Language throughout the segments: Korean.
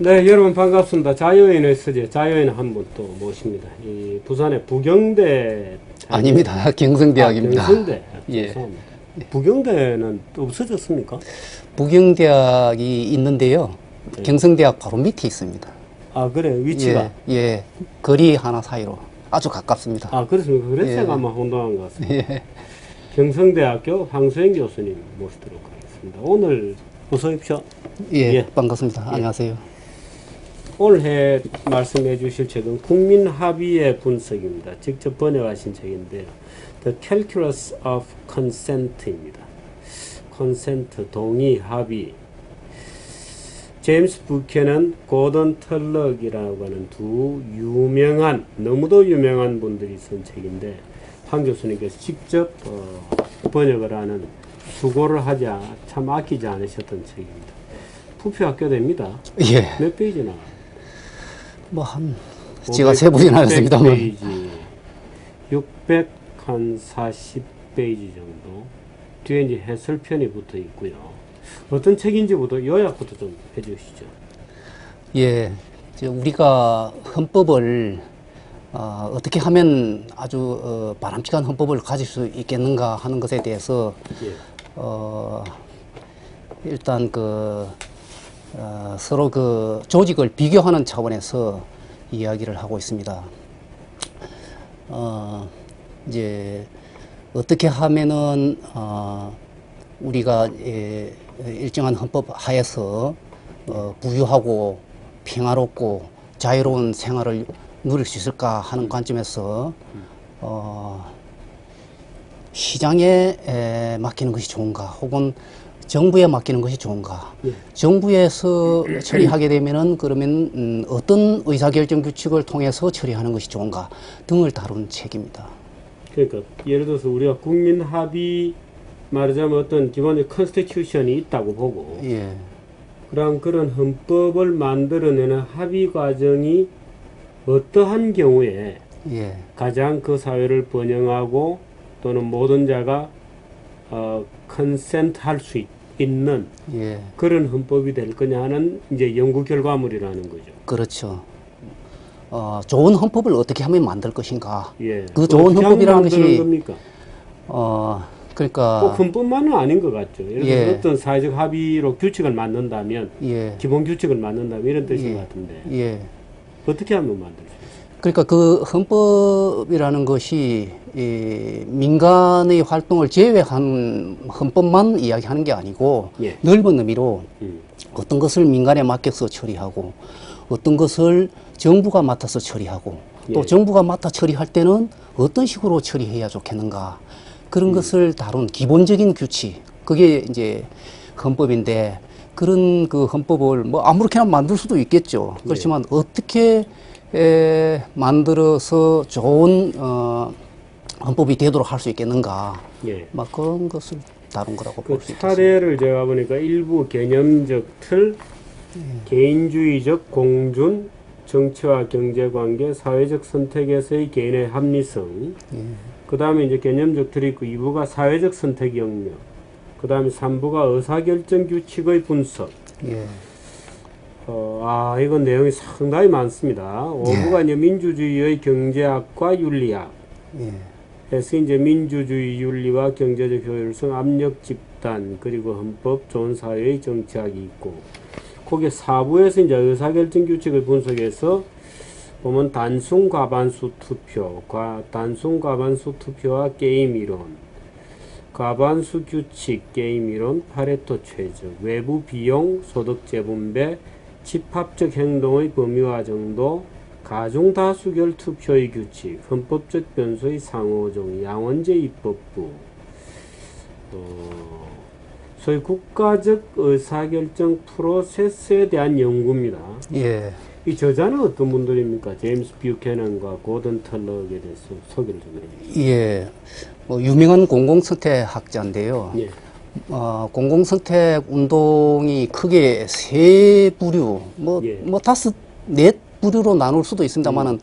네, 여러분 반갑습니다. 자유인의 서재, 자유인 한 분 또 모십니다. 이 부산의 부경대 아닙니다. 경성대학입니다. 경성대. 예. 부경대는 없어졌습니까? 부경대학이 있는데요. 네. 경성대학 바로 밑에 있습니다. 아, 그래요? 위치가? 예. 거리 하나 사이로 아주 가깝습니다. 아, 그렇습니까? 그래서 예. 제가 아마 혼동한 것 같습니다. 예. 경성대학교 황소영 교수님 모시도록 하겠습니다. 오늘 어서 오십시오. 예. 반갑습니다. 안녕하세요. 올해 말씀해 주실 책은 국민합의의 분석입니다. 직접 번역하신 책인데요. The Calculus of Consent입니다. Consent, 동의, 합의. 제임스 부캐넌, 고던 털럭이라고 하는 두 유명한, 너무도 유명한 분들이 쓴 책인데 황 교수님께서 직접 번역을 하는 수고를 참 아끼지 않으셨던 책입니다. 부표 학교됩니다. 예. 몇 페이지나? 제가 세보진 않았습니다만. 640페이지 정도. 뒤에 이제 해설편이 붙어 있고요. 어떤 책인지부터 요약부터 좀 해주시죠. 예. 우리가 헌법을 어떻게 하면 아주 바람직한 헌법을 가질 수 있겠는가 하는 것에 대해서 예. 일단 서로 조직을 비교하는 차원에서 이야기를 하고 있습니다. 이제 어떻게 하면은 우리가 일정한 헌법 하에서 부유하고 평화롭고 자유로운 생활을 누릴 수 있을까 하는 관점에서 시장에 맡기는 것이 좋은가, 혹은 정부에 맡기는 것이 좋은가. 예. 정부에서 처리하게 되면은 그러면 어떤 의사결정 규칙을 통해서 처리하는 것이 좋은가 등을 다룬 책입니다. 그러니까 예를 들어서 우리가 국민 합의 말하자면 어떤 기본의 컨스티튜션이 있다고 보고, 예. 그런 헌법을 만들어내는 합의 과정이 어떠한 경우에 예. 가장 그 사회를 번영하고 또는 모든 자가 컨센트 할 수 있는 예. 그런 헌법이 될 거냐 하는 이제 연구 결과물이라는 거죠. 그렇죠. 좋은 헌법을 어떻게 하면 만들 것인가. 예. 그 좋은 헌법이라는 것이 겁니까? 그러니까 꼭 헌법만은 아닌 것 같죠. 예를 들어 예. 어떤 사회적 합의로 규칙을 만든다면, 예. 기본 규칙을 만든다면 이런 뜻인 예. 것 같은데 예. 어떻게 하면 만들 수 있어요? 그러니까 그 헌법이라는 것이 민간의 활동을 제외한 헌법만 이야기하는 게 아니고 예. 넓은 의미로 어떤 것을 민간에 맡겨서 처리하고 어떤 것을 정부가 맡아서 처리하고 또 예. 정부가 맡아 처리할 때는 어떤 식으로 처리해야 좋겠는가 그런 것을 다룬 기본적인 규칙, 그게 이제 헌법인데, 그런 그 헌법을 뭐 아무렇게나 만들 수도 있겠죠. 그렇지만 어떻게 만들어서 좋은 헌법이 되도록 할 수 있겠는가. 예. 막 그런 것을 다룬 거라고 볼 수 있겠습니다. 사례를 제가 보니까 일부 개념적 틀, 개인주의적 공준, 정치와 경제관계, 사회적 선택에서의 개인의 합리성, 그 다음에 이제 개념적 틀이 있고 2부가 사회적 선택 영역, 그 다음에 3부가 의사결정 규칙의 분석. 예. 이건 내용이 상당히 많습니다. 5부가 이제 민주주의의 경제학과 윤리학. 예. 해서 이제 민주주의 윤리와 경제적 효율성, 압력 집단, 그리고 헌법, 좋은 사회의 정치학이 있고, 거기에 4부에서 이제 의사결정 규칙을 분석해서 보면 단순 과반수 투표, 단순 과반수 투표와 게임 이론, 과반수 규칙, 게임 이론, 파레토 최적, 외부 비용, 소득 재분배, 집합적 행동의 범위와 정도, 가중 다수결 투표의 규칙, 헌법적 변수의 상호정, 양원제 입법부, 소위 국가적 의사결정 프로세스에 대한 연구입니다. 예. 이 저자는 어떤 분들입니까? 제임스 뷰캐넌과 고던 털럭에 대해서 소개를 좀 해주시죠. 예. 뭐 유명한 공공선택학자인데요. 예. 공공선택 운동이 크게 세 부류, 다섯, 넷 부류로 나눌 수도 있습니다만은,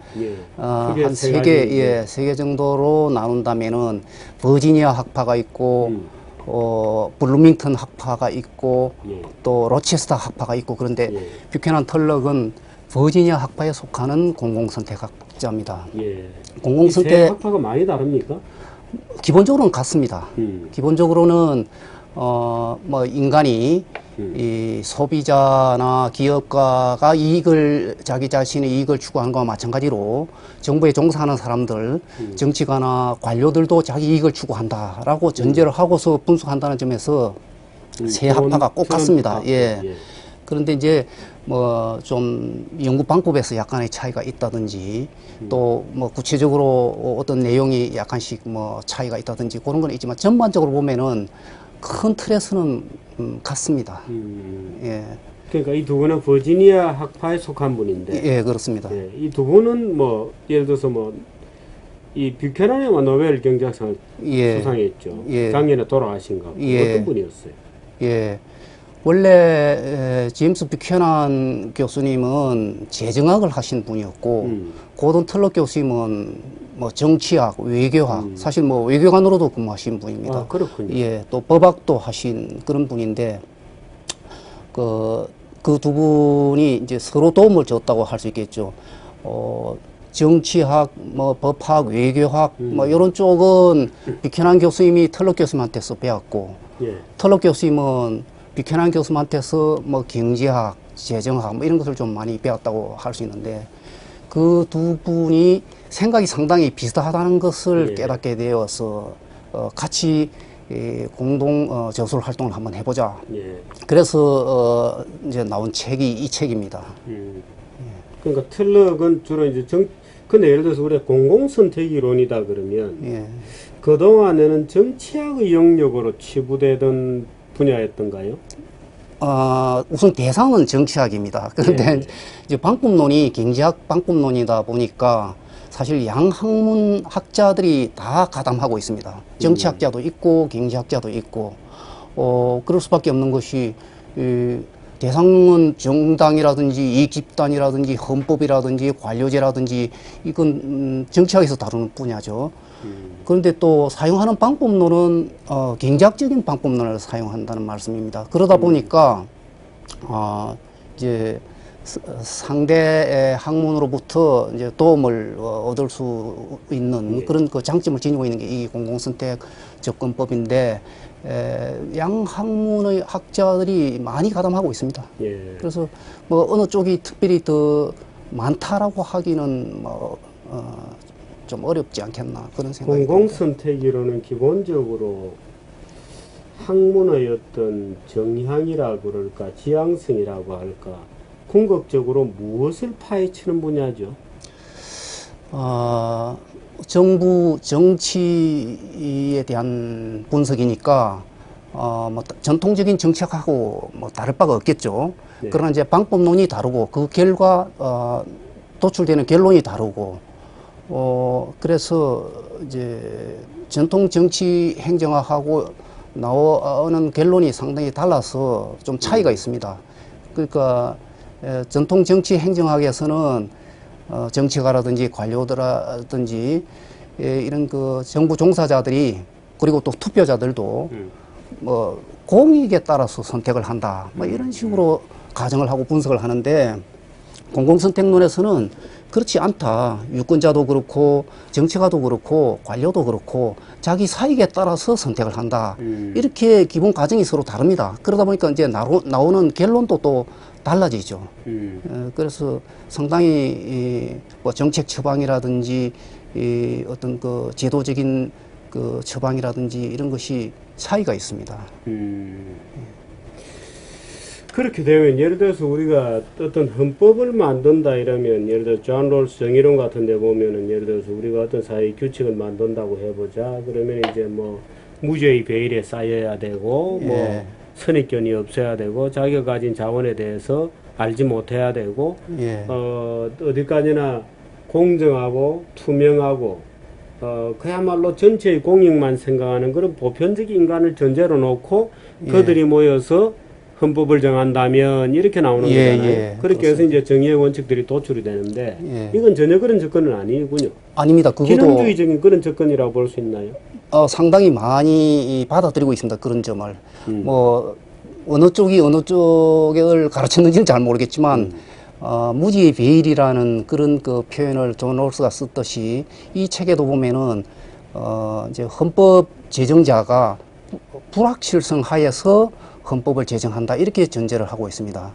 한 세 개 정도로 나눈다면은, 버지니아 학파가 있고, 블루밍턴 학파가 있고 예. 또 로체스터 학파가 있고 그런데 예. 뷰캐넌 털럭은 버지니아 학파에 속하는 공공선택학자입니다. 예. 이세 공공선택 학파가 많이 다릅니까? 기본적으로는 같습니다. 기본적으로는 뭐 인간이 이 소비자나 기업가가 이익을 자기 자신의 이익을 추구하는 것과 마찬가지로 정부에 종사하는 사람들, 정치가나 관료들도 자기 이익을 추구한다라고 전제를 하고서 분석한다는 점에서 세 학파가 꼭 같습니다. 예. 예. 그런데 이제 뭐 좀 연구 방법에서 약간의 차이가 있다든지 또 뭐 구체적으로 어떤 내용이 약간씩 뭐 차이가 있다든지 그런 건 있지만 전반적으로 보면은 큰 틀에서는 같습니다. 예. 그러니까 이 두 분은 버지니아 학파에 속한 분인데, 예, 그렇습니다. 예, 이 두 분은 뭐 예를 들어서 뭐 이 뷰캐넌이 노벨 경제학상을 예. 수상했죠. 예. 작년에 돌아가신 거 예. 어떤 분이었어요? 예. 원래 제임스 뷰캐넌 교수님은 재정학을 하신 분이었고 고든 털럭 교수님은 뭐 정치학, 외교학, 사실 뭐 외교관으로도 근무하신 분입니다. 아, 그렇군요. 예, 또 법학도 하신 그런 분인데 그 두 분이 이제 서로 도움을 줬다고 할 수 있겠죠. 정치학, 뭐 법학, 외교학, 뭐 이런 쪽은 뷰캐넌 교수님이 털럭 교수님한테서 배웠고, 예. 털럭 교수님은 뷰캐넌 교수님한테서 뭐 경제학, 재정학 뭐 이런 것을 좀 많이 배웠다고 할 수 있는데 그 두 분이 생각이 상당히 비슷하다는 것을 예. 깨닫게 되어서 같이 공동 저술 활동을 한번 해보자. 예. 그래서 이제 나온 책이 이 책입니다. 그러니까 틀럭은 주로 이제 근데 예를 들어서 우리가 공공선택 이론이다 그러면 예. 그동안에는 정치학의 영역으로 치부되던 분야였던가요? 우선 대상은 정치학입니다. 그런데 네. 이제 방법론이 경제학 방법론이다 보니까 사실 양학문 학자들이 다 가담하고 있습니다. 정치학자도 있고 경제학자도 있고 그럴 수밖에 없는 것이 대상은 정당이라든지 이익집단이라든지 헌법이라든지 관료제라든지 이건 정치학에서 다루는 분야죠. 그런데 또 사용하는 방법론은 경제학적인 방법론을 사용한다는 말씀입니다. 그러다 보니까 이제 상대 학문으로부터 이제 도움을 얻을 수 있는 예. 그런 그 장점을 지니고 있는 게 이 공공선택 접근법인데 양 학문의 학자들이 많이 가담하고 있습니다. 예. 그래서 뭐 어느 쪽이 특별히 더 많다라고 하기는 뭐 좀 어렵지 않겠나 그런 생각이 듭니다. 공공선택이론은 기본적으로 학문의 어떤 정향이라 그럴까 지향성이라고 할까 궁극적으로 무엇을 파헤치는 분야죠? 정부 정치에 대한 분석이니까 뭐 전통적인 정책하고 뭐 다를 바가 없겠죠. 네. 그러나 이제 방법론이 다르고 그 결과 도출되는 결론이 다르고 그래서 이제 전통 정치 행정학하고 나오는 결론이 상당히 달라서 좀 차이가 있습니다. 그러니까 전통 정치 행정학에서는 정치가라든지 관료들라든지 이런 그 정부 종사자들이 그리고 또 투표자들도 뭐 공익에 따라서 선택을 한다. 뭐 이런 식으로 가정을 하고 분석을 하는데 공공선택론에서는 그렇지 않다. 유권자도 그렇고 정치가도 그렇고 관료도 그렇고 자기 사익에 따라서 선택을 한다. 이렇게 기본 가정이 서로 다릅니다. 그러다 보니까 이제 나오는 결론도 또 달라지죠. 그래서 상당히 뭐 정책 처방이라든지 어떤 그 제도적인 그 처방이라든지 이런 것이 차이가 있습니다. 그렇게 되면 예를 들어서 우리가 어떤 헌법을 만든다 이러면 예를 들어 존 롤스 정의론 같은 데 보면은 예를 들어서 우리가 어떤 사회 규칙을 만든다고 해보자 그러면 이제 뭐 무죄의 베일에 쌓여야 되고 뭐 예. 선입견이 없어야 되고 자기가 가진 자원에 대해서 알지 못해야 되고 예. 어디까지나 공정하고 투명하고 그야말로 전체의 공익만 생각하는 그런 보편적 인간을 전제로 놓고 그들이 모여서 헌법을 정한다면 이렇게 나오는 거잖아요. 그렇게 그렇습니다. 해서 이제 정의의 원칙들이 도출이 되는데 예. 이건 전혀 그런 접근은 아니군요. 아닙니다. 그것도 기능주의적인 그런 접근이라고 볼 수 있나요? 상당히 많이 받아들이고 있습니다. 그런 점을. 뭐, 어느 쪽이 어느 쪽을 가르쳤는지는 잘 모르겠지만, 무지의 배일이라는 그런 그 표현을 존 롤스가 썼듯이 이 책에도 보면은, 이제 헌법 제정자가 불확실성 하에서 헌법을 제정한다. 이렇게 전제를 하고 있습니다.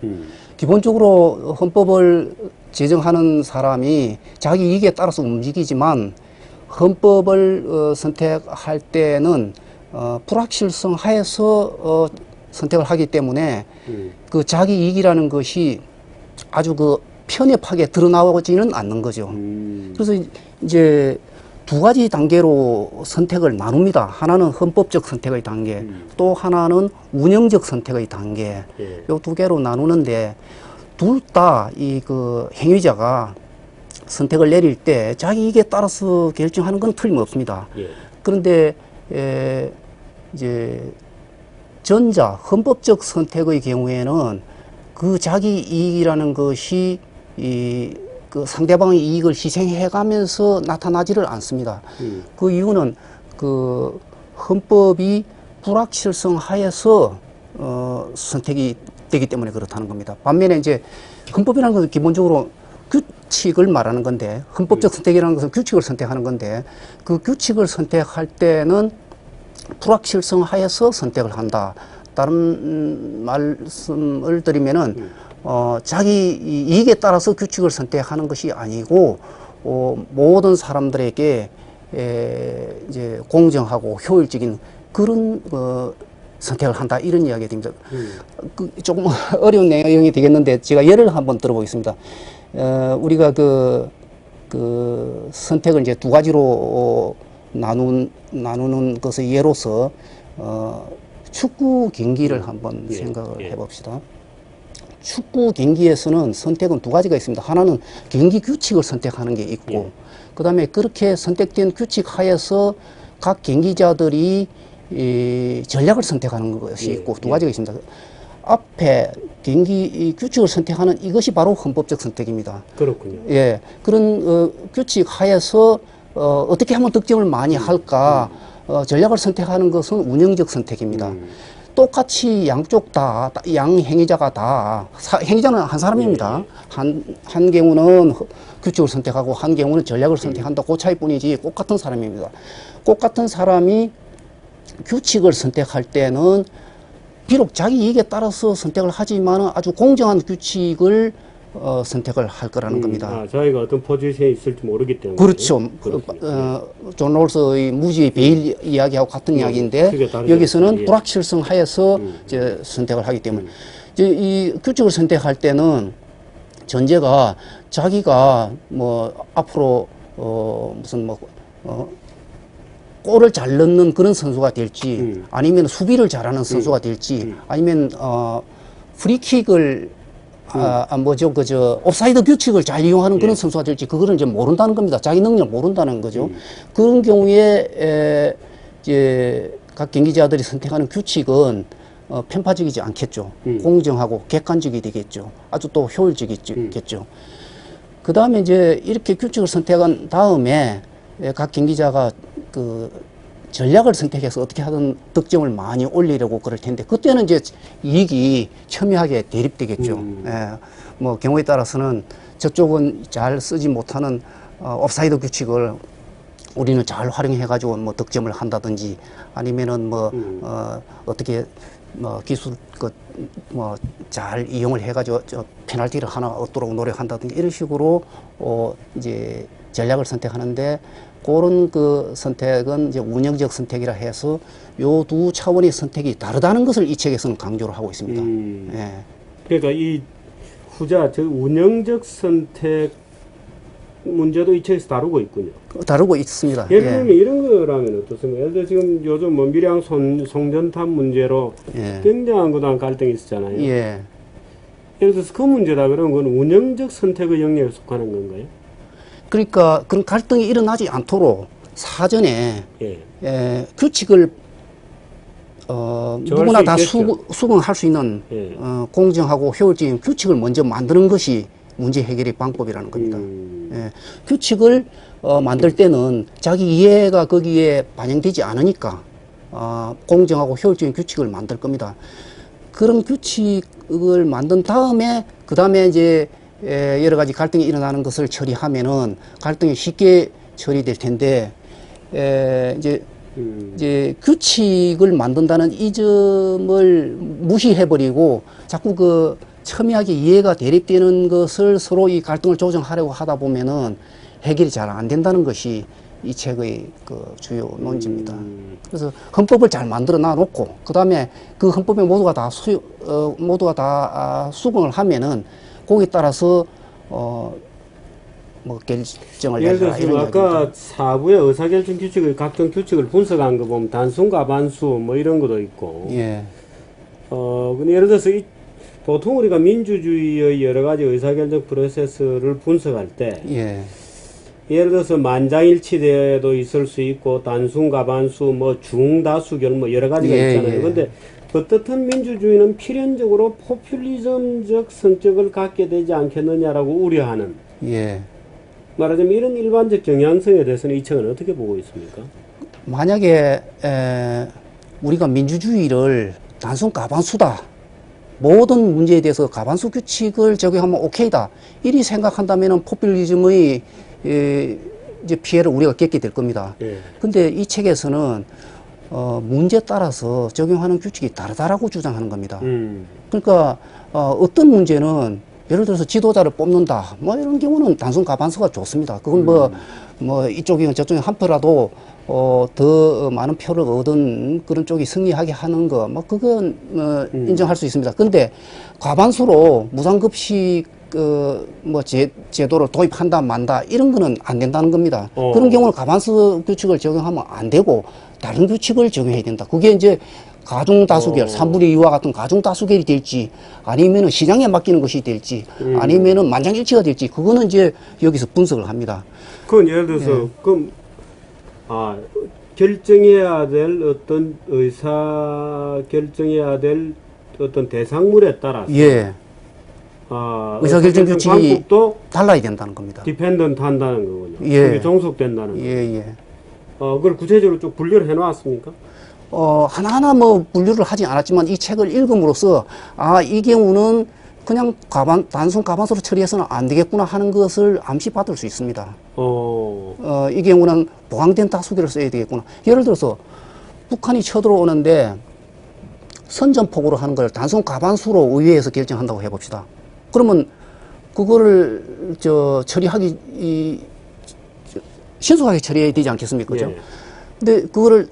기본적으로 헌법을 제정하는 사람이 자기 이익에 따라서 움직이지만 헌법을 선택할 때는 불확실성 하에서 선택을 하기 때문에 그 자기 이익이라는 것이 아주 그 편협하게 드러나오지는 않는 거죠. 그래서 이제 두 가지 단계로 선택을 나눕니다. 하나는 헌법적 선택의 단계, 또 하나는 운영적 선택의 단계. 예. 요 두 개로 나누는데 둘 다 이 그 행위자가 선택을 내릴 때 자기 이익에 따라서 결정하는 건 틀림없습니다. 예. 그런데 이제 전자 헌법적 선택의 경우에는 그 자기 이익이라는 것이 그 상대방의 이익을 희생해가면서 나타나지를 않습니다. 그 이유는 그 헌법이 불확실성 하에서 선택이 되기 때문에 그렇다는 겁니다. 반면에 이제 헌법이라는 것은 기본적으로 규칙을 말하는 건데, 헌법적 선택이라는 것은 규칙을 선택하는 건데, 그 규칙을 선택할 때는 불확실성 하에서 선택을 한다. 다른 말씀을 드리면은 자기 이익에 따라서 규칙을 선택하는 것이 아니고 모든 사람들에게 이제 공정하고 효율적인 그런 선택을 한다 이런 이야기가 됩니다. 그 조금 어려운 내용이 되겠는데 제가 예를 한번 들어보겠습니다. 우리가 그 선택을 이제 두 가지로 나누는 것의 예로서 축구 경기를 한번 생각을 해봅시다. 축구 경기에서는 선택은 두 가지가 있습니다. 하나는 경기 규칙을 선택하는 게 있고, 그 다음에 그렇게 선택된 규칙 하에서 각 경기자들이 전략을 선택하는 것이 있고, 두 가지가 있습니다. 앞에 경기 규칙을 선택하는 이것이 바로 헌법적 선택입니다. 그렇군요. 예, 그런 규칙 하에서 어떻게 하면 득점을 많이 할까 전략을 선택하는 것은 운영적 선택입니다. 똑같이 양쪽 다, 양 행위자가 다, 행위자는 한 사람입니다. 한 경우는 규칙을 선택하고 한 경우는 전략을 선택한다. 그 차이뿐이지 똑같은 사람입니다. 똑같은 사람이 규칙을 선택할 때는 비록 자기 이익에 따라서 선택을 하지만 아주 공정한 규칙을 선택을 할 거라는 겁니다. 자기가 어떤 포지션에 있을지 모르기 때문에. 그렇죠. 존 롤스의 무지의 배일 이야기하고 같은 이야기인데 여기서는 불확실성 하에서 이제 선택을 하기 때문에 이제 이 규칙을 선택할 때는 전제가 자기가 뭐 앞으로 무슨 뭐 골을 잘 넣는 그런 선수가 될지 아니면 수비를 잘하는 선수가 될지 아니면 프리킥을 옵사이드 규칙을 잘 이용하는 그런 선수가 될지, 그거를 이제 모른다는 겁니다. 자기 능력을 모른다는 거죠. 그런 경우에, 이제, 각 경기자들이 선택하는 규칙은, 편파적이지 않겠죠. 공정하고 객관적이 되겠죠. 아주 또 효율적이겠죠. 그 다음에 이제 이렇게 규칙을 선택한 다음에 각 경기자가 그 전략을 선택해서 어떻게 하든 득점을 많이 올리려고 그럴 텐데 그때는 이제 이익이 첨예하게 대립되겠죠. 예, 뭐 경우에 따라서는 저쪽은 잘 쓰지 못하는 옵사이드 규칙을 우리는 잘 활용해가지고 뭐 득점을 한다든지 아니면은 뭐 어떻게 뭐 기술 뭐 잘 이용을 해가지고 저 페널티를 하나 얻도록 노력한다든지 이런 식으로 이제 전략을 선택하는데. 그런 그 선택은 이제 운영적 선택이라 해서 요 두 차원의 선택이 다르다는 것을 이 책에서는 강조를 하고 있습니다. 예. 그러니까 이 후자, 즉 운영적 선택 문제도 이 책에서 다루고 있군요. 다루고 있습니다. 예를 들면 이런 거라면 어떻습니까? 예를 들어 지금 요즘 뭐 밀양 송전탑 문제로 굉장한 그동안 갈등이 있었잖아요. 예. 예를 들어서 그 문제다 그러면 그건 운영적 선택의 영역에 속하는 건가요? 그러니까 그런 갈등이 일어나지 않도록 사전에 규칙을 누구나 다 수긍할 수 있는 공정하고 효율적인 규칙을 먼저 만드는 것이 문제 해결의 방법이라는 겁니다. 규칙을 만들 때는 자기 이해가 거기에 반영되지 않으니까 공정하고 효율적인 규칙을 만들 겁니다. 그런 규칙을 만든 다음에 그 다음에 이제 여러 가지 갈등이 일어나는 것을 처리하면은 갈등이 쉽게 처리될 텐데 이제 규칙을 만든다는 이 점을 무시해버리고 자꾸 그 첨예하게 이해가 대립되는 것을 서로 이 갈등을 조정하려고 하다 보면은 해결이 잘 안 된다는 것이 이 책의 그 주요 논지입니다. 그래서 헌법을 잘 만들어 놔놓고 그 다음에 그 헌법에 모두가 다 수긍을 하면은 거기에 따라서 뭐 결정을 예를 내라 들어서 이런 아까 이야기입니다. 사부의 의사결정 규칙을 각종 규칙을 분석한 거 보면 단순 과반수 뭐 이런 것도 있고 예, 근데 예를 들어서 보통 우리가 민주주의의 여러 가지 의사결정 프로세스를 분석할 때 예, 예를 들어서 만장일치대도 있을 수 있고 단순 과반수 뭐 중다수결 뭐 여러 가지가 예, 있잖아요. 예. 근데 어떻든 민주주의는 필연적으로 포퓰리즘적 성격을 갖게 되지 않겠느냐라고 우려하는 예. 말하자면 이런 일반적 경향성에 대해서는 이 책은 어떻게 보고 있습니까? 만약에 우리가 민주주의를 단순 가반수다. 모든 문제에 대해서 가반수 규칙을 적용하면 오케이다. 이리 생각한다면은 포퓰리즘의 이제 피해를 우리가 겪게 될 겁니다. 예. 근데 이 책에서는 문제에 따라서 적용하는 규칙이 다르다라고 주장하는 겁니다. 그러니까 어떤 문제는 예를 들어서 지도자를 뽑는다. 뭐 이런 경우는 단순 가반수가 좋습니다. 그건 뭐 이쪽이건 저쪽이 한 표라도 더 많은 표를 얻은 그런 쪽이 승리하게 하는 거, 뭐 그건 인정할 수 있습니다. 근데 과반수로 무상급식 뭐 제도를 도입한다 만다 이런 거는 안 된다는 겁니다. 그런 경우는 과반수 규칙을 적용하면 안 되고 다른 규칙을 적용해야 된다. 그게 이제 가중다수결, 3분의 2와 같은 가중다수결이 될지, 아니면은 시장에 맡기는 것이 될지, 아니면은 만장일치가 될지, 그거는 이제 여기서 분석을 합니다. 그건 예를 들어서, 그럼, 결정해야 될 어떤 결정해야 될 어떤 대상물에 따라서. 예. 의사결정 규칙이 방법도 달라야 된다는 겁니다. 디펜던트 한다는 거군요. 예. 그게 종속된다는 거. 예, 예. 그걸 구체적으로 쭉 분류를 해 놨습니까? 하나하나 뭐 분류를 하지 않았지만 이 책을 읽음으로써 이 경우는 그냥 단순 가반수로 처리해서는 안 되겠구나 하는 것을 암시 받을 수 있습니다. 이 경우는 보강된 다수결을 써야 되겠구나. 예를 들어서 북한이 쳐들어오는데 선전포고로 하는 걸 단순 가반수로 의회에서 결정한다고 해봅시다. 그러면 그거를 처리하기 신속하게 처리해야 되지 않겠습니까? 그죠? 예. 근데 그거를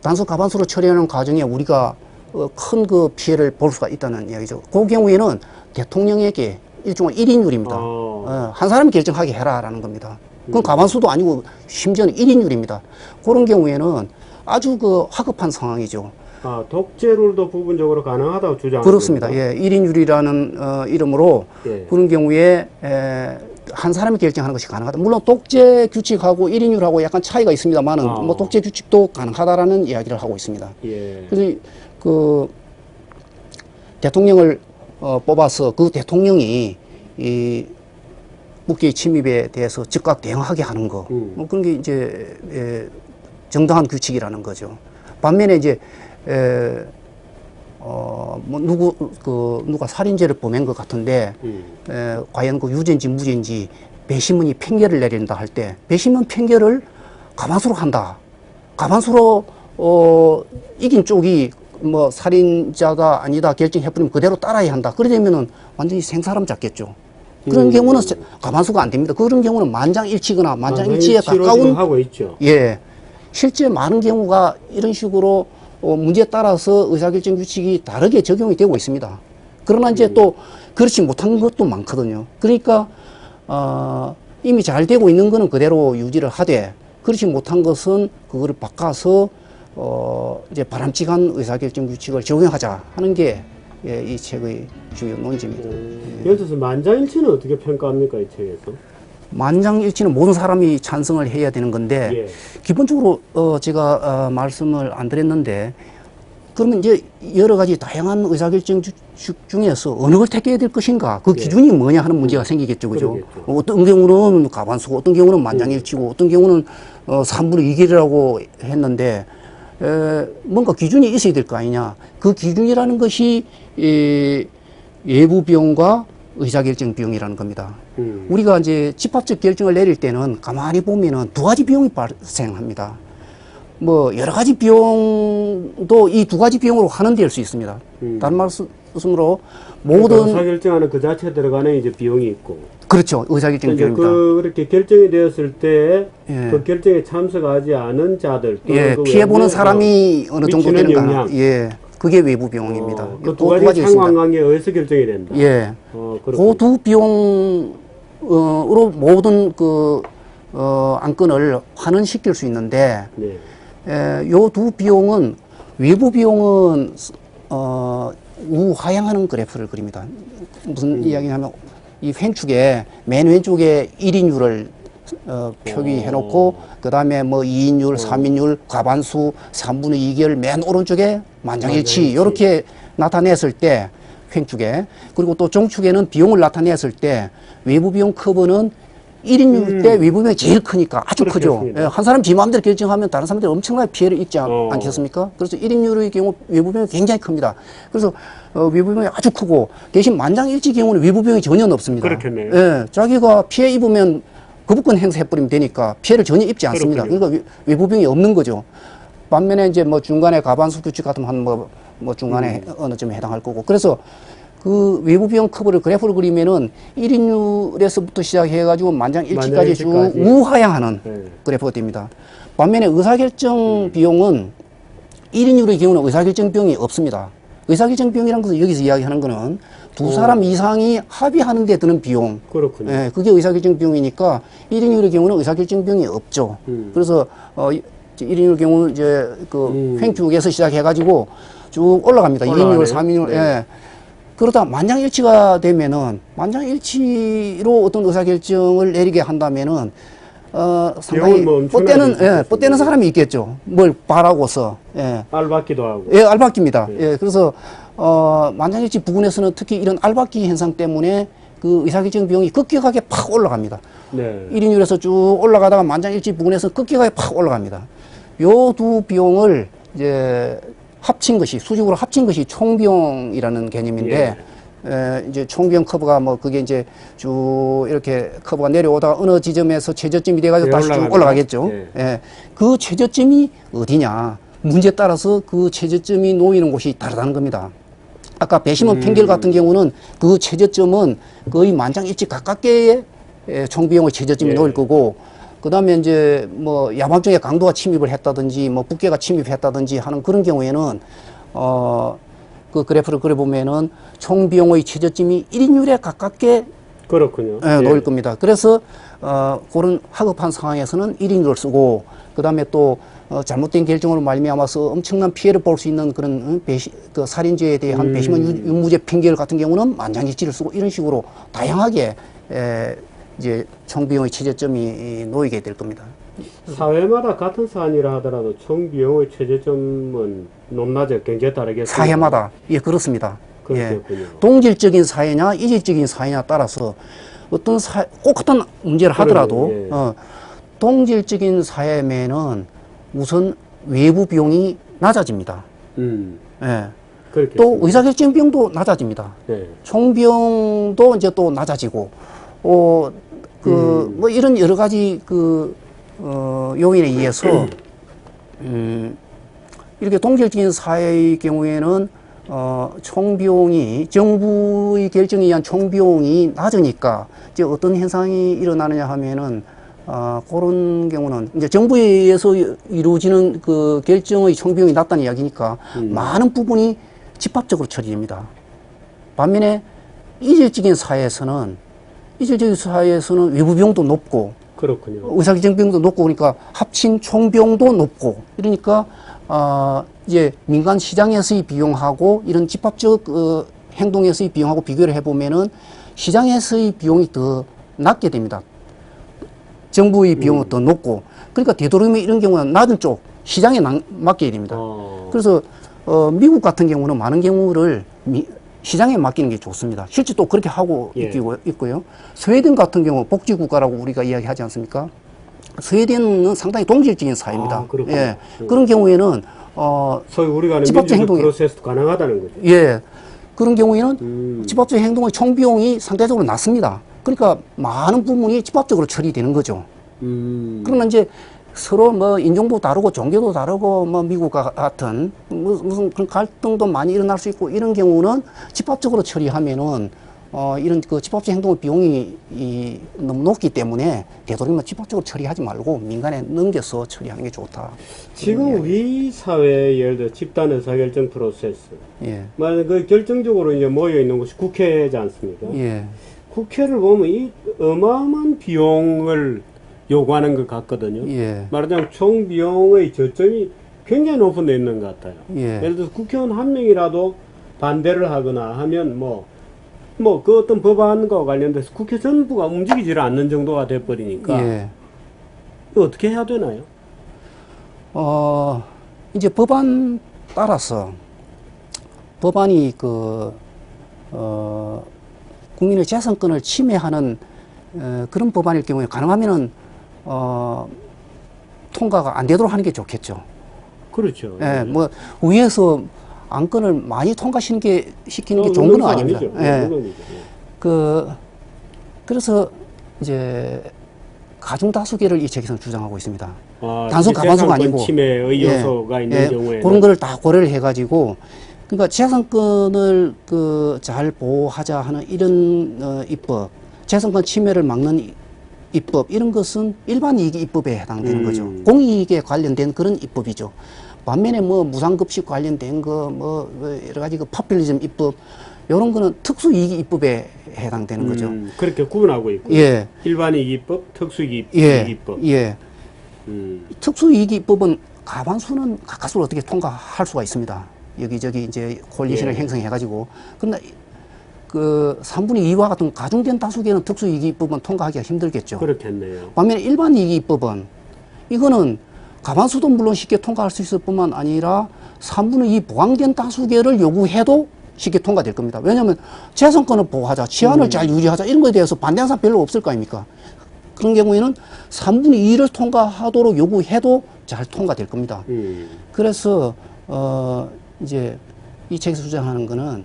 단순 가반수로 처리하는 과정에 우리가 큰 그 피해를 볼 수가 있다는 이야기죠. 그 경우에는 대통령에게 일종의 1인율입니다. 한 사람이 결정하게 해라라는 겁니다. 그건 가반수도 아니고 심지어는 1인율입니다. 그런 경우에는 아주 그 화급한 상황이죠. 독재룰도 부분적으로 가능하다고 주장합니다. 그렇습니다. 예, 1인율이라는 이름으로 예. 그런 경우에 한 사람이 결정하는 것이 가능하다. 물론 독재 규칙하고 1인율하고 약간 차이가 있습니다만은 뭐 독재 규칙도 가능하다라는 이야기를 하고 있습니다. 예. 그래서 그 대통령을 뽑아서 그 대통령이 이 국기의 침입에 대해서 즉각 대응하게 하는 거, 뭐 그런 게 이제 정당한 규칙이라는 거죠. 반면에 이제 뭐 누가 살인죄를 범한 것 같은데 과연 그 유죄인지 무죄인지 배심원이 판결을 내린다 할 때 배심원 판결을 가반수로 한다. 가반수로 이긴 쪽이 뭐 살인자가 아니다 결정해버리면 그대로 따라야 한다. 그러려면은 완전히 생사람 잡겠죠. 그런 경우는 가반수가 안 됩니다. 그런 경우는 만장일치거나 만장일치에 가까운 하고 있죠. 예, 실제 많은 경우가 이런 식으로 문제에 따라서 의사결정 규칙이 다르게 적용이 되고 있습니다. 그러나 이제 또 그렇지 못한 것도 많거든요. 그러니까 이미 잘 되고 있는 거는 그대로 유지를 하되 그렇지 못한 것은 그거를 바꿔서 이제 바람직한 의사결정 규칙을 적용하자 하는 게 이 책의 주요 논지입니다. 예를 들어서 만장일치는 어떻게 평가합니까, 이 책에서? 만장일치는 모든 사람이 찬성을 해야 되는 건데 예. 기본적으로 제가 말씀을 안 드렸는데 그러면 이제 여러 가지 다양한 의사결정 중에서 어느 걸 택해야 될 것인가, 그 예. 기준이 뭐냐 하는 문제가 생기겠죠, 그죠? 그러겠죠. 어떤 경우는 과반수고, 어떤 경우는 만장일치고, 어떤 경우는 3분의 2개라고 했는데, 뭔가 기준이 있어야 될 거 아니냐. 그 기준이라는 것이 외부 비용과 의사결정 비용이라는 겁니다. 우리가 이제 집합적 결정을 내릴 때는 가만히 보면은 두 가지 비용이 발생합니다. 뭐 여러 가지 비용도 이 두 가지 비용으로 환원될 수 있습니다. 다른 말씀으로 모든 의사결정하는 그 자체에 들어가는 이제 비용이 있고. 그렇죠. 의사결정 이제 비용입니다. 그렇게 결정이 되었을 때 그 예. 결정에 참석하지 않은 자들 또는 예, 그 피해 보는 외부에서 사람이 어느 정도 미치는 되는가. 영향. 예, 그게 외부 비용입니다. 그 두 두 가지 있습니다. 상관관계에 의해서 결정이 된다. 예, 그렇군요. 그 두 비용으로 모든 그 안건을 환원시킬 수 있는데, 네. 요 두 비용은 외부 비용은 우하향하는 그래프를 그립니다. 무슨 이야기냐면 이 왼축에 맨 왼쪽에 1인율을 표기해 놓고 그다음에 뭐 2인율, 3인율, 과반수, 3분의 2개를 맨 오른쪽에 만장일치 이렇게 나타냈을 때 횡축에, 그리고 또 종축에는 비용을 나타냈을 때 외부 비용 커브는 1인율 때 외부 비용이 제일 크니까 아주 크죠. 그렇겠습니다. 예, 한 사람 지 마음대로 결정하면 다른 사람들이 엄청나게 피해를 입지 않겠습니까? 그래서 1인율의 경우 외부 비용이 굉장히 큽니다. 그래서 외부 비용이 아주 크고, 대신 만장일치 경우는 외부 비용이 전혀 없습니다. 그렇겠네요. 예, 자기가 피해 입으면 거부권 행사해버리면 되니까 피해를 전혀 입지 않습니다. 그렇군요. 그러니까 외부 비용이 없는 거죠. 반면에 이제 뭐 중간에 가반수 규칙 같으면 한 뭐 중간에 어느 점에 해당할 거고. 그래서 그 외부 비용 커브를 그래프를 그리면은 1인율에서부터 시작해가지고 만장일치까지 쭉 만장일치까지. 우하향하는 네. 그래프가 됩니다. 반면에 의사결정 비용은 1인율의 경우는 의사결정 비용이 없습니다. 의사결정 비용이라는 것은 여기서 이야기하는 거는 두 사람 이상이 합의하는 데 드는 비용. 그렇군요. 예, 그게 의사결정 비용이니까 1인율의 경우는 의사결정 비용이 없죠. 그래서 1인율 경우는 이제 그 횡축에서 시작해가지고 쭉 올라갑니다. 2인율, 3인율. 네. 예. 그러다 만장일치가 되면은 만장일치로 어떤 의사결정을 내리게 한다면은 상당히 비용은 뭐 엄청나게 뻗대는 들겠습니다. 뻗대는 사람이 있겠죠. 뭘 바라고서. 예. 알받기도 하고. 예, 알박기입니다. 네. 예, 그래서 만장일치 부근에서는 특히 이런 알박기 현상 때문에 그 의사결정 비용이 급격하게 팍 올라갑니다. 네. 1인율에서 쭉 올라가다가 만장일치 부근에서 급격하게 팍 올라갑니다. 요 두 비용을 이제 합친 것이, 수직으로 합친 것이 총비용이라는 개념인데, 이제 총비용 커브가 뭐 그게 이제 쭉 이렇게 커브가 내려오다가 어느 지점에서 최저점이 돼가지고 네, 다시 쭉 올라갑니다. 올라가겠죠. 예. 예. 그 최저점이 어디냐. 문제에 따라서 그 최저점이 놓이는 곳이 다르다는 겁니다. 아까 배심원 팽결 같은 경우는 그 최저점은 거의 만장일치 가깝게 총비용의 최저점이 예. 놓일 거고, 그 다음에 이제 뭐 야밤중에 강도가 침입을 했다든지 뭐 북괴가 침입했다든지 하는 그런 경우에는 그 그래프를 그려보면은 총비용의 최저점이 1인율에 가깝게 그렇군요. 놓일 겁니다. 그래서 그런 하급한 상황에서는 1인율을 쓰고, 그 다음에 또 잘못된 결정으로 말미암아서 엄청난 피해를 볼 수 있는 그런 그 살인죄에 대한 배심원 유무죄 핑계를 같은 경우는 만장일치를 쓰고, 이런 식으로 다양하게 이제 총비용의 최저점이 놓이게 될 겁니다. 사회마다 같은 사안이라 하더라도 총 비용의 최저점은 높낮이 굉장히 다르겠습니다. 사회마다 예, 그렇습니다. 예. 그렇겠군요. 동질적인 사회냐 이질적인 사회냐 따라서 어떤 꼭 어떤 문제를 하더라도 예. 동질적인 사회면은 우선 외부 비용이 낮아집니다. 예. 그렇겠습니다. 또 의사결정 비용도 낮아집니다. 네. 총비용도 이제 또 낮아지고, 뭐 이런 여러 가지 요인에 의해서, 이렇게 동질적인 사회의 경우에는, 총비용이, 정부의 결정에 의한 총비용이 낮으니까, 이제 어떤 현상이 일어나느냐 하면은, 그런 경우는, 이제 정부에 의해서 이루어지는 그 결정의 총비용이 낮다는 이야기니까, 많은 부분이 집합적으로 처리됩니다. 반면에, 이질적인 사회에서는 외부 비용도 높고, 그렇군요. 의사결정 비용도 높고, 그러니까 합친 총비용도 높고, 이러니까 이제 민간 시장에서의 비용하고 이런 집합적 행동에서의 비용하고 비교를 해보면은 시장에서의 비용이 더 낮게 됩니다. 정부의 비용은 더 높고, 그러니까 되도록이면 이런 경우는 낮은 쪽 시장에 맡겨야 됩니다. 그래서 미국 같은 경우는 많은 경우를 시장에 맡기는 게 좋습니다. 실제 또 그렇게 하고 예. 있고요. 스웨덴 같은 경우 복지국가라고 우리가 이야기하지 않습니까? 스웨덴은 상당히 동질적인 사회입니다. 아, 그렇군요. 예. 그런 경우에는 소위 우리가 하는 집합적 민주적 행동이- 프로세스도 가능하다는 거죠. 예. 그런 경우에는 집합적 행동의 총비용이 상대적으로 낮습니다. 그러니까 많은 부분이 집합적으로 처리되는 거죠. 그러면 이제 서로 뭐 인종도 다르고 종교도 다르고 뭐 미국과 같은 무슨 그런 갈등도 많이 일어날 수 있고 이런 경우는 집합적으로 처리하면은 이런 그 집합적 행동 비용이 너무 높기 때문에 되도록이면 집합적으로 처리하지 말고 민간에 넘겨서 처리하는 게 좋다. 지금 우리 사회의 예를 들어 집단 의사결정 프로세스, 예. 만약 그 결정적으로 이제 모여 있는 곳이 국회지 않습니까? 예. 국회를 보면 이 어마어마한 비용을 요구하는 것 같거든요. 예. 말하자면 총 비용의 저점이 굉장히 높은 데 있는 것 같아요. 예. 예를 들어서 국회의원 한 명이라도 반대를 하거나 하면 그 어떤 법안과 관련돼서 국회 전부가 움직이질 않는 정도가 돼버리니까 예. 이거 어떻게 해야 되나요? 이제 법안 따라서 법안이 국민의 재산권을 침해하는 그런 법안일 경우에 가능하면은 통과가 안 되도록 하는 게 좋겠죠. 그렇죠. 예, 뭐 위에서 안건을 많이 통과시키는 게 좋은 건 아닙니다. 아니죠. 예. 물론이죠. 예. 그래서 이제 가중 다수계를 이 책에서는 주장하고 있습니다. 아, 단순 이게 가반수가 재산권 아니고 침해의 요소가 있는 경우에 그런 거를 다 고려를 해가지고 그러니까 재산권을 잘 보호하자 하는 이런 입법, 재산권 침해를 막는 입법 이런 것은 일반 이익 입법에 해당되는 거죠. 공익에 관련된 그런 입법이죠. 반면에 뭐 무상급식 관련된 거 여러 가지 그 파퓰리즘 입법 이런 거는 특수이익 입법에 해당되는 거죠. 그렇게 구분하고 있고 예. 일반이익입법, 특수이익입법. 예. 특수이익 입법은 과반수는 가까스로 어떻게 통과할 수가 있습니다. 여기저기 이제 콜리션을 예. 형성해가지고. 그러나 그 3분의 2와 같은 가중된 다수계는 특수이익 입법은 통과하기가 힘들겠죠. 그렇겠네요. 반면에 일반 이익 입법은 이거는 과반수도 물론 쉽게 통과할 수 있을 뿐만 아니라 3분의 2 보강된 다수계를 요구해도 쉽게 통과될 겁니다. 왜냐하면 재산권을 보호하자, 치안을 잘 유지하자 이런 거에 대해서 반대하는 사람 별로 없을 거 아닙니까? 그런 경우에는 3분의 2를 통과하도록 요구해도 잘 통과될 겁니다. 그래서 이제 이 책에서 주장하는 거는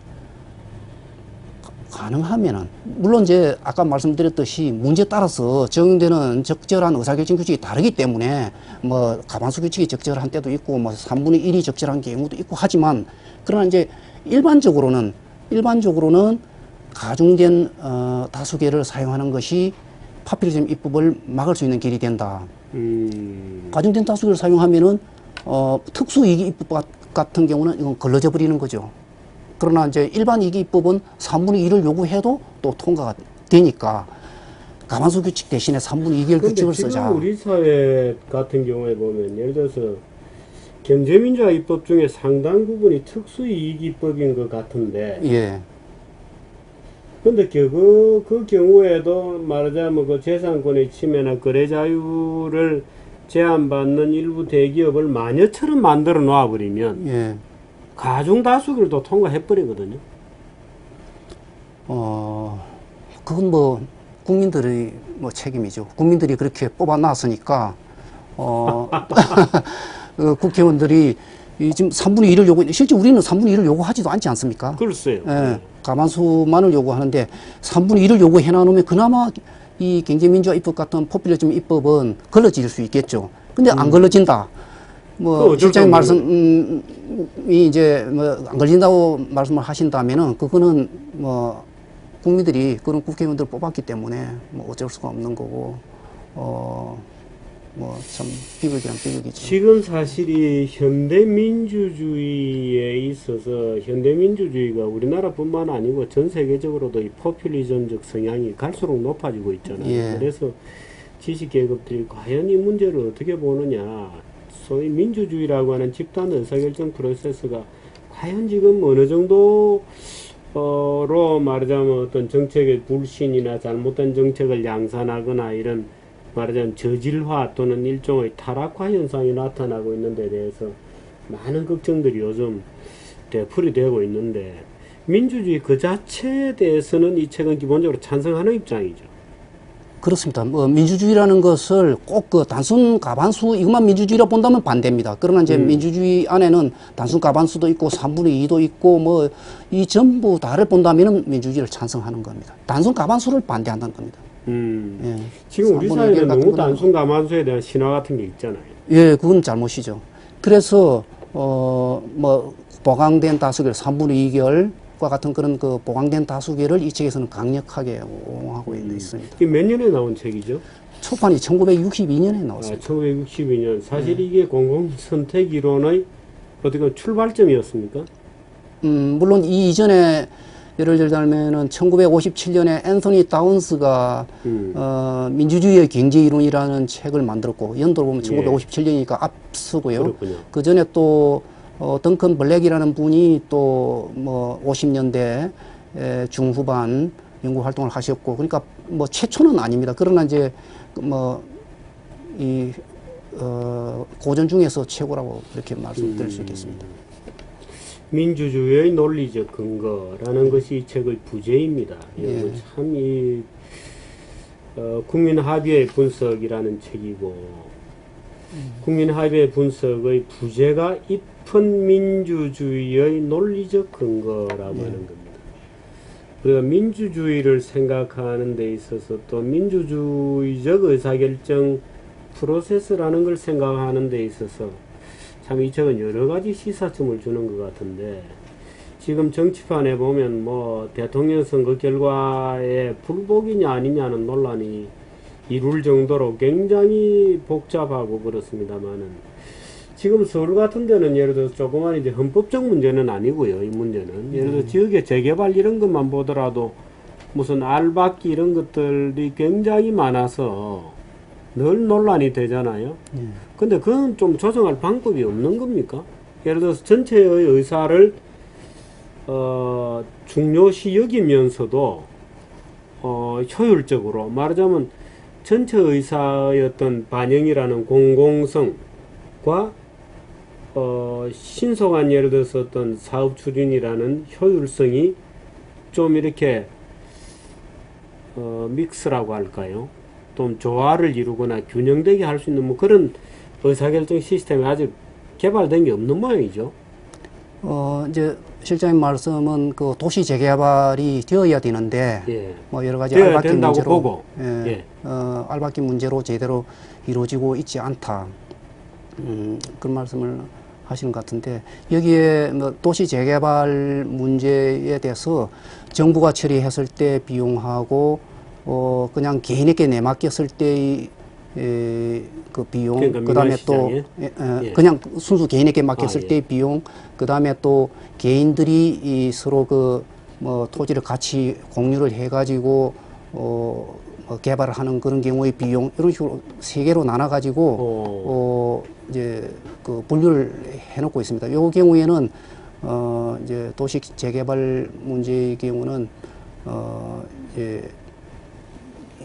가능하면은 물론 이제 아까 말씀드렸듯이 문제에 따라서 적용되는 적절한 의사결정 규칙이 다르기 때문에 뭐 가반수 규칙이 적절한 때도 있고 뭐 3분의 1이 적절한 경우도 있고 하지만 그러나 이제 일반적으로는 가중된 다수계를 사용하는 것이 파퓰리즘 입법을 막을 수 있는 길이 된다. 가중된 다수계를 사용하면은 특수이익 입법 같은 경우는 이건 걸러져 버리는 거죠. 그러나 이제 일반 이익 입법은 3분의 1을 요구해도 또 통과가 되니까 가반수 규칙 대신에 3분의 2의 규칙을 쓰자. 지금 우리 사회 같은 경우에 보면 예를 들어서 경제민주화 입법 중에 상당 부분이 특수이익 입법인 것 같은데 예. 근데 그 경우에도 말하자면 그 재산권의 침해나 거래 자유를 제한받는 일부 대기업을 마녀처럼 만들어 놔버리면 예. 가중 다수결을 또 통과해버리거든요. 그건 뭐 국민들의 뭐 책임이죠. 국민들이 그렇게 뽑아놨으니까 국회의원들이 지금 3분의 1을 요구했는데 실제 우리는 3분의 1을 요구하지도 않지 않습니까? 글쎄요. 예, 가만수만을 요구하는데 3분의 1을 요구해 놔놓으면 그나마 이 경제민주화 입법 같은 포퓰리즘 입법은 걸러질 수 있겠죠. 근데 안 걸러진다. 뭐 실장님 말씀이 이제 뭐 안 걸린다고 말씀을 하신다면은 그거는 뭐 국민들이 그런 국회의원들을 뽑았기 때문에 뭐 어쩔 수가 없는 거고 뭐 참 비극이란 비극이죠. 지금 사실이 현대민주주의에 있어서 현대민주주의가 우리나라뿐만 아니고 전 세계적으로도 이 포퓰리즘적 성향이 갈수록 높아지고 있잖아요. 예. 그래서 지식계급들이 과연 이 문제를 어떻게 보느냐, 소위 민주주의라고 하는 집단 의사결정 프로세스가 과연 지금 어느 정도로 말하자면 어떤 정책의 불신이나 잘못된 정책을 양산하거나 이런 말하자면 저질화 또는 일종의 타락화 현상이 나타나고 있는 데 대해서 많은 걱정들이 요즘 되풀이 되고 있는데 민주주의 그 자체에 대해서는 이 책은 기본적으로 찬성하는 입장이죠. 그렇습니다. 뭐 민주주의라는 것을 꼭 그 단순 과반수 이것만 민주주의라 본다면 반대입니다. 그러나 이제 민주주의 안에는 단순 과반수도 있고 3분의 2도 있고 뭐 이 전부 다를 본다면은 민주주의를 찬성하는 겁니다. 단순 과반수를 반대한다는 겁니다. 예. 지금 우리 3분의 1 사회는 같은 너무 거는- 단순 과반수에 대한 신화 같은 게 있잖아요. 예, 그건 잘못이죠. 그래서 뭐 보강된 다수결 3분의 2결과 같은 그런 그 보강된 다수결을 이 책에서는 강력하게 옹호하고 있습니다. 이게 몇 년에 나온 책이죠? 초판이 1962년에 나왔습니다. 1962년. 사실 이게 공공선택 이론의 어떻게 보면 출발점이었습니까? 물론 이 이전에 예를 들자면은 1957년에 앤서니 다운스가 민주주의의 경제 이론이라는 책을 만들었고 연도로 보면 1957년이니까 앞서고요. 그렇군요. 그 전에 또 덩컨 블랙이라는 분이 또 뭐 50년대 중후반 연구 활동을 하셨고 그러니까 뭐 최초는 아닙니다. 그러나 이제 뭐 이 고전 중에서 최고라고 이렇게 말씀드릴 수 있겠습니다. 민주주의의 논리적 근거라는 것이 이 책의 부제입니다. 예. 참이 국민 합의의 분석이라는 책이고 국민 합의의 분석의 부제가 잎은 민주주의의 논리적 근거라고 하는 겁니다. 우리가 민주주의를 생각하는 데 있어서 또 민주주의적 의사결정 프로세스라는 걸 생각하는 데 있어서 참 이 책은 여러 가지 시사점을 주는 것 같은데 지금 정치판에 보면 뭐 대통령 선거 결과에 불복이냐 아니냐는 논란이 이룰 정도로 굉장히 복잡하고 그렇습니다만은 지금 서울 같은 데는 예를 들어서 조그만 이제 헌법적 문제는 아니고요. 이 문제는 예를 들어 지역의 재개발 이런 것만 보더라도 무슨 알박기 이런 것들이 굉장히 많아서 늘 논란이 되잖아요. 근데 그건 좀 조정할 방법이 없는 겁니까? 예를 들어서 전체의 의사를 중요시 여기면서도 효율적으로 말하자면 전체 의사의 어떤 반영이라는 공공성과 신속한 예를 들어서 어떤 사업 추진이라는 효율성이 좀 이렇게 믹스라고 할까요? 좀 조화를 이루거나 균형되게 할 수 있는 뭐 그런 의사결정 시스템이 아직 개발된 게 없는 모양이죠. 이제 실장님 말씀은 그 도시 재개발이 되어야 되는데 예. 뭐 여러 가지 되어야 알박기 된다고 문제로 보고. 예, 예. 알박기 문제로 제대로 이루어지고 있지 않다. 그런 말씀을 하시는 것 같은데 여기에 뭐 도시 재개발 문제에 대해서 정부가 처리했을 때 비용하고 그냥 개인에게 내맡겼을 때의 그 비용, 그러니까 그다음에 또 예. 그냥 순수 개인에게 맡겼을 예. 때의 비용, 그다음에 또 개인들이 이 서로 그 뭐 토지를 같이 공유를 해가지고 뭐 개발을 하는 그런 경우의 비용 이런 식으로 세 개로 나눠 가지고 이제 그 분류를 해놓고 있습니다. 요 경우에는 이제 도시 재개발 문제의 경우는 이제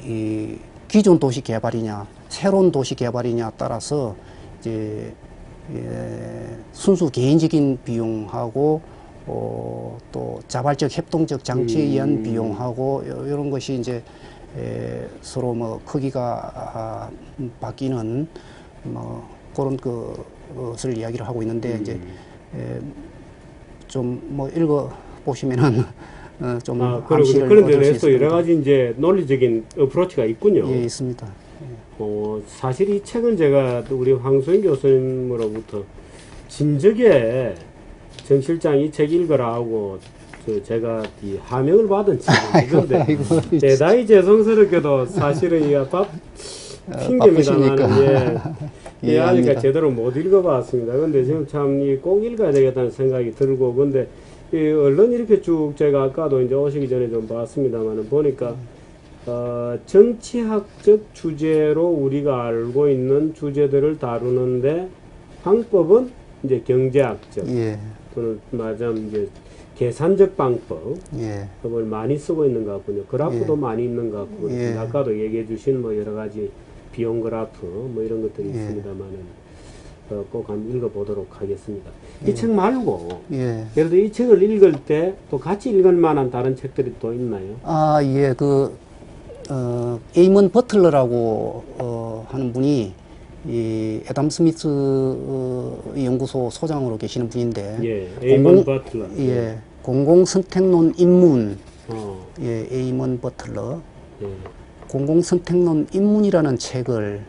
이 기존 도시 개발이냐 새로운 도시 개발이냐 따라서 이제 순수 개인적인 비용하고 또 자발적 협동적 장치에 의한 비용하고 이런 것이 이제 서로 뭐 크기가 바뀌는 뭐 그런 것을 이야기를 하고 있는데 이제 좀 뭐 읽어 보시면은 좀 그런데 얻을 수 내서 있을 여러 겁니다. 가지 이제 논리적인 어프로치가 있군요. 예, 있습니다. 사실 이 책은 제가 또 우리 황소인 교수님으로부터 진즉에 정 실장이 이 책 읽어라 하고 제가 이 하명을 받은 책인데 대단히 죄송스럽게도 사실은 이게 핑계입니다만 예, 하니까 제대로 못 읽어봤습니다. 근데 지금 참 꼭 읽어야 되겠다는 생각이 들고 근데 이 언론 이렇게 쭉 제가 아까도 이제 오시기 전에 좀 봤습니다만 보니까 정치학적 주제로 우리가 알고 있는 주제들을 다루는데 방법은 이제 경제학적 또는 말하자면 이제 계산적 방법 을 많이 쓰고 있는 것 같군요. 그래프도 많이 있는 것 같고 아까도 얘기해 주신 뭐 여러 가지 비용 그래프 뭐 이런 것들이 있습니다만은 꼭 한번 읽어보도록 하겠습니다. 이 책 말고 예. 예를 들어 이 책을 읽을 때 또 같이 읽을 만한 다른 책들이 또 있나요? 아, 예, 에이먼 버틀러라고, 하는 분이, 이, 애담 스미스 연구소 소장으로 계시는 분인데, 예, 에이먼 버틀러. 예, 공공선택론 입문, 어, 예, 에이먼 버틀러, 예. 공공선택론 입문이라는 책을,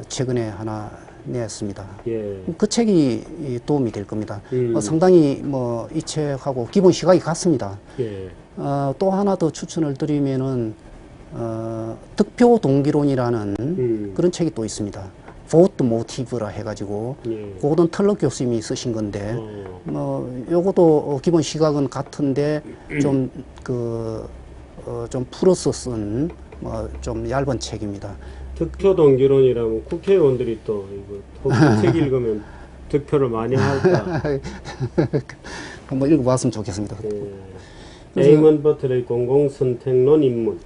최근에 하나 냈습니다. 예. 그 책이 이 도움이 될 겁니다. 음. 상당히 뭐, 이 책하고 기본 시각이 같습니다. 예. 또 하나 더 추천을 드리면은, 득표 동기론이라는 그런 책이 또 있습니다. Vote Motive라 해가지고, 예. 고든 털러 교수님이 쓰신 건데, 어, 요것도 기본 시각은 같은데, 좀, 좀 풀어서 쓴, 좀 얇은 책입니다. 득표 동기론이라면 국회의원들이 또 이거 책 읽으면 득표를 많이 할까? 한번 읽어봤으면 좋겠습니다. 예. 그래서- 에이먼 버틀의 공공선택론 입문.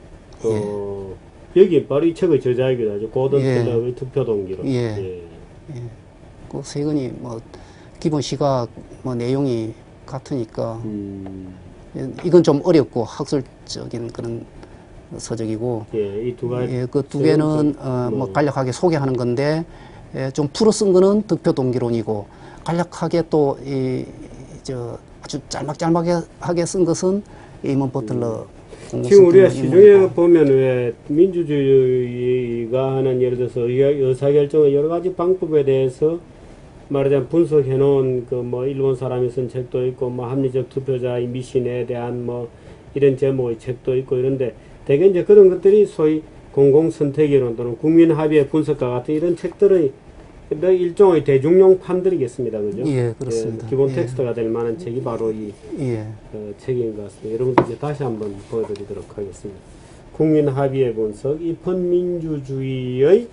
여기 바로 이 책의 저자이기도 하죠. 고든 예. 틀러의 득표 동기론. 예. 그 세 권이 기본 시각 내용이 같으니까, 이건 좀 어렵고 학술적인 그런 서적이고, 예, 이 두 가지. 예, 그 두 개는 간략하게 소개하는 건데, 좀 풀어 쓴 거는 득표 동기론이고, 간략하게 또 아주 짤막짤막하게 쓴 것은 에이먼 버틀러 지금 우리가 시중에 공공선택론 보면 왜 민주주의가 하는 예를 들어서 의사결정의 여러 가지 방법에 대해서 말하자면 분석해 놓은 일본 사람이 쓴 책도 있고 합리적 투표자의 미신에 대한 이런 제목의 책도 있고 이런데 대개 이제 그런 것들이 소위 공공선택이론 또는 국민합의의 분석과 같은 이런 책들의 일종의 대중용 판들이겠습니다. 그죠? 예, 그렇습니다. 기본 예. 텍스트가 될 만한 책이 바로 이 예. 책인 것 같습니다. 여러분들 이제 다시 한번 보여드리도록 하겠습니다. 국민 합의의 분석, 입헌민주주의의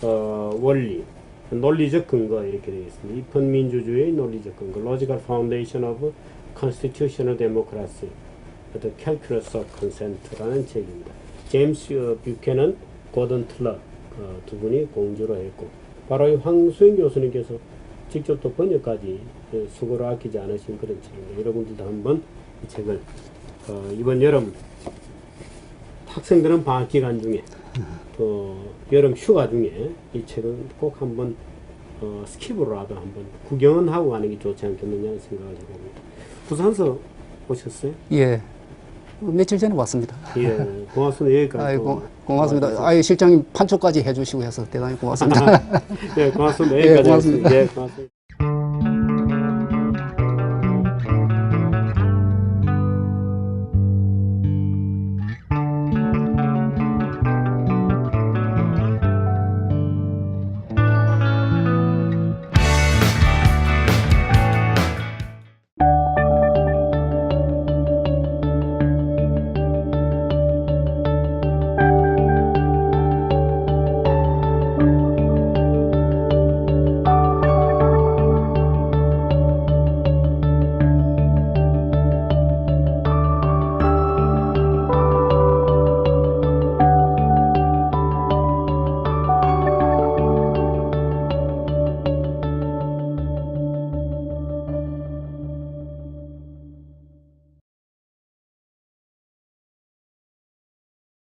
원리, 논리적 근거 이렇게 되어 있습니다. 입헌민주주의의 논리적 근거, Logical Foundation of Constitutional Democracy, The Calculus of Consent라는 책입니다. 제임스 뷰캐넌, 고든 틀러 두 분이 공주로 했고 바로 이 황수영 교수님께서 직접 또 번역까지 수고를 아끼지 않으신 그런 책입니다. 여러분들도 한번 이 책을 이번 여름 학생들은 방학 기간 중에 또 여름 휴가 중에 이 책은 꼭 한번 스킵으로라도 한번 구경은 하고 가는 게 좋지 않겠느냐 생각을 해봅니다. 부산서 오셨어요? 예. 며칠 전에 왔습니다. 예, 고맙습니다. 여기까지. 아이고, 고맙습니다. 아유, 실장님 판초까지 해주시고 해서 대단히 고맙습니다. 예, 고맙습니다. 예, 여기까지 고맙습니다. 하겠습니다. 예, 고맙습니다.